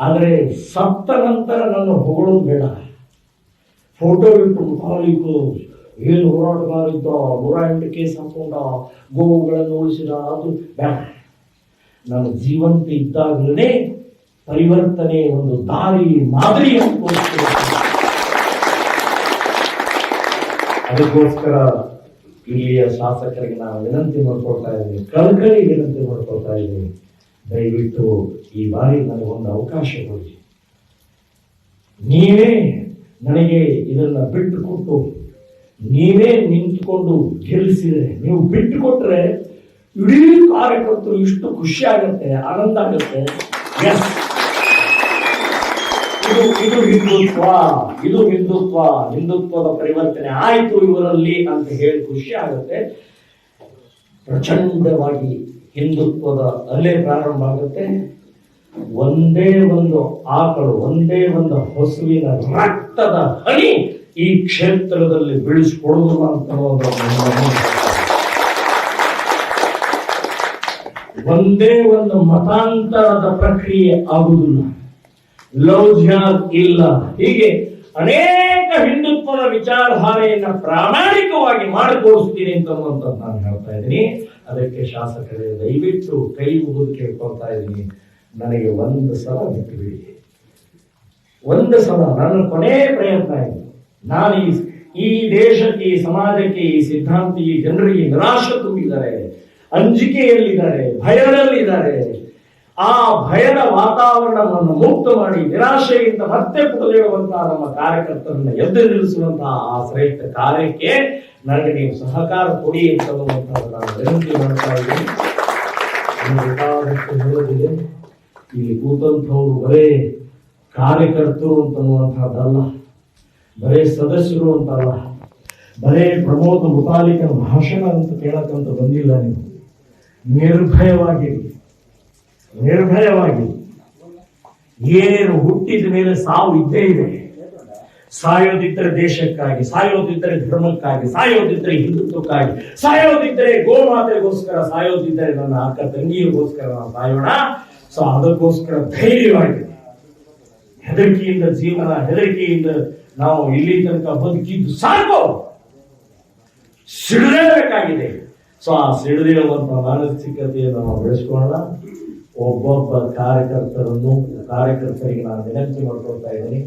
ಆದರೆ ಸತ್ತ ನಂತರ ನನ್ನ ಹೊಗಳೋದು ಬೇಡ. ಫೋಟೋ ಇಟ್ಟು ಮುಖಾಲಿಕು ಏನು ಹೋರಾಟಗಾರ ಇದ್ದ, 108 ಕೇಸ್ ಹಾಕೊಂಡ, ಗೋವುಗಳನ್ನು ಉಳಿಸಿದ, ಅದು ಬೇಡ. ನಾನು ಜೀವಂತ ಇದ್ದಾಗಲೇ ಪರಿವರ್ತನೆ ಒಂದು ದಾರಿ ಮಾದರಿ ಅಂತ ಅದಕ್ಕೋಸ್ಕರ ಇಲ್ಲಿಯ ಶಾಸಕರಿಗೆ ನಾನು ವಿನಂತಿ ಮಾಡ್ಕೊಳ್ತಾ ಇದ್ದೀನಿ, ಕಳಕಳಿ ವಿನಂತಿ ಮಾಡ್ಕೊಳ್ತಾ ಇದ್ದೀನಿ, ದಯವಿಟ್ಟು ಈ ಬಾರಿ ನನಗೊಂದು ಅವಕಾಶ ಕೊಡಿ. ನೀವೇ ನನಗೆ ಇದನ್ನ ಬಿಟ್ಟು ಕೊಟ್ಟು ನೀವೇ ನಿಂತ್ಕೊಂಡು ಗೆಲ್ಲಿಸಿದ್ರೆ, ನೀವು ಬಿಟ್ಟು ಕೊಟ್ರೆ ಇಡೀ ಕಾರ್ಯಕರ್ತರು ಇಷ್ಟು ಖುಷಿ ಆಗತ್ತೆ, ಆನಂದ ಆಗತ್ತೆ. ಇದು ಹಿಂದುತ್ವ, ಇದು ಹಿಂದುತ್ವದ ಪರಿವರ್ತನೆ ಆಯ್ತು ಇವರಲ್ಲಿ ಅಂತ ಹೇಳಿ ಖುಷಿ ಆಗುತ್ತೆ. ಪ್ರಚಂಡವಾಗಿ ಹಿಂದುತ್ವದ ಅಲೆ ಪ್ರಾರಂಭ ಆಗುತ್ತೆ. ಒಂದೇ ಒಂದು ಆಕಳು, ಒಂದೇ ಒಂದು ಹಸುವಿನ ರಕ್ತದ ಹನಿ ಈ ಕ್ಷೇತ್ರದಲ್ಲಿ ಬೆಳೆಸಿಕೊಡುವುದು ಅಂತ ಒಂದೇ ಒಂದು ಮತಾಂತರದ ಪ್ರಕ್ರಿಯೆ ಆಗುವುದಿಲ್ಲ, ಲವ್ ಜಿಹಾದ್ ಇಲ್ಲ. ಹೀಗೆ ಅನೇಕ ಹಿಂದುತ್ವದ ವಿಚಾರಧಾರೆಯನ್ನ ಪ್ರಾಮಾಣಿಕವಾಗಿ ಮಾಡಿ ತೋರಿಸ್ತೀನಿ ಅಂತನ್ನುವಂಥದ್ದು ನಾನು ಹೇಳ್ತಾ ಇದ್ದೀನಿ. ಅದಕ್ಕೆ ಶಾಸಕರೇ ದಯವಿಟ್ಟು ಕೈ ಮುಗಿದು ಕೇಳ್ಕೊಳ್ತಾ ಇದ್ದೀನಿ, ನನಗೆ ಒಂದು ಸಲ ಬಿಟ್ಟು ಬಿಡಿ. ಒಂದು ಸಲ ನನ್ನ ಕೊನೆ ಪ್ರಯತ್ನ ಇದೆ. ನಾನು ಈ ದೇಶಕ್ಕೆ, ಈ ಸಮಾಜಕ್ಕೆ, ಈ ಸಿದ್ಧಾಂತ, ಈ ಜನರಿಗೆ ನಿರಾಶೆ ತುಂಬಿದ್ದಾರೆ, ಅಂಜಿಕೆಯಲ್ಲಿದ್ದಾರೆ, ಭಯದಲ್ಲಿದ್ದಾರೆ. ಆ ಭಯದ ವಾತಾವರಣವನ್ನು ಮುಕ್ತ ಮಾಡಿ ನಿರಾಶೆಯಿಂದ ಮತ್ತೆ ಪುಟದೇಳುವಂತಹ ನಮ್ಮ ಕಾರ್ಯಕರ್ತರನ್ನ ಎದ್ದು ನಿಲ್ಲಿಸುವಂತಹ ಆ ಶ್ರೇಷ್ಠ ಕಾರ್ಯಕ್ಕೆ ನನಗೆ ನೀವು ಸಹಕಾರ ಕೊಡಿ ಅಂತ ನಾನು ವಿನಂತಿ ಮಾಡ್ತಾ ಇದ್ದೀನಿ. ಹೇಳೋದಿದೆ, ಇಲ್ಲಿ ಕೂತಂಥವ್ರು ಬರೇ ಕಾರ್ಯಕರ್ತರು ಅಂತನ್ನುವಂತಹದ್ದಲ್ಲ, ಬರೇ ಸದಸ್ಯರು ಅಂತಲ್ಲ, ಬರೇ ಪ್ರಮೋದ ಮುತಾಲಿಕನ ಭಾಷಣ ಅಂತ ಕೇಳಕ್ಕಂತ ಬಂದಿಲ್ಲ. ನೀವು ನಿರ್ಭಯವಾಗಿ ಏನು ಹುಟ್ಟಿದ ಮೇಲೆ ಸಾವು ಇದ್ದೇ ಇದೆ. ಸಾಯೋದಿದ್ದರೆ ದೇಶಕ್ಕಾಗಿ, ಸಾಯೋದಿದ್ದರೆ ಧರ್ಮಕ್ಕಾಗಿ, ಸಾಯೋದಿದ್ದರೆ ಹಿಂದುತ್ವಕ್ಕಾಗಿ, ಸಾಯೋದಿದ್ದರೆ ಗೋಮಾತೆಗೋಸ್ಕರ, ಸಾಯೋದಿದ್ದರೆ ನನ್ನ ಅಕ್ಕ ತಂಗಿಯರಿಗೋಸ್ಕರ ನಾವು ಸಾಯೋಣ. ಸೊ ಅದಕ್ಕೋಸ್ಕರ ಧೈರ್ಯವಾಗಿ, ಹೆದರಿಕೆಯಿಂದ ಜೀವನ, ಹೆದರಿಕೆಯಿಂದ ನಾವು ಇಲ್ಲಿ ತನಕ ಬದುಕಿದ್ದು ಸಾಕು, ಸಿಡಿದೇಬೇಕಾಗಿದೆ. ಸೊ ಆ ಸಿಡಿದಿರುವಂತಹ ಮಾನಸಿಕತೆಯನ್ನು ನಾವು ಬೆಳೆಸ್ಕೊಳ್ಳೋಣ. ಒಬ್ಬೊಬ್ಬ ಕಾರ್ಯಕರ್ತರಿಗೆ ನಾನು ವಿನಂತಿ ಮಾಡ್ಕೊಳ್ತಾ ಇದ್ದೀನಿ.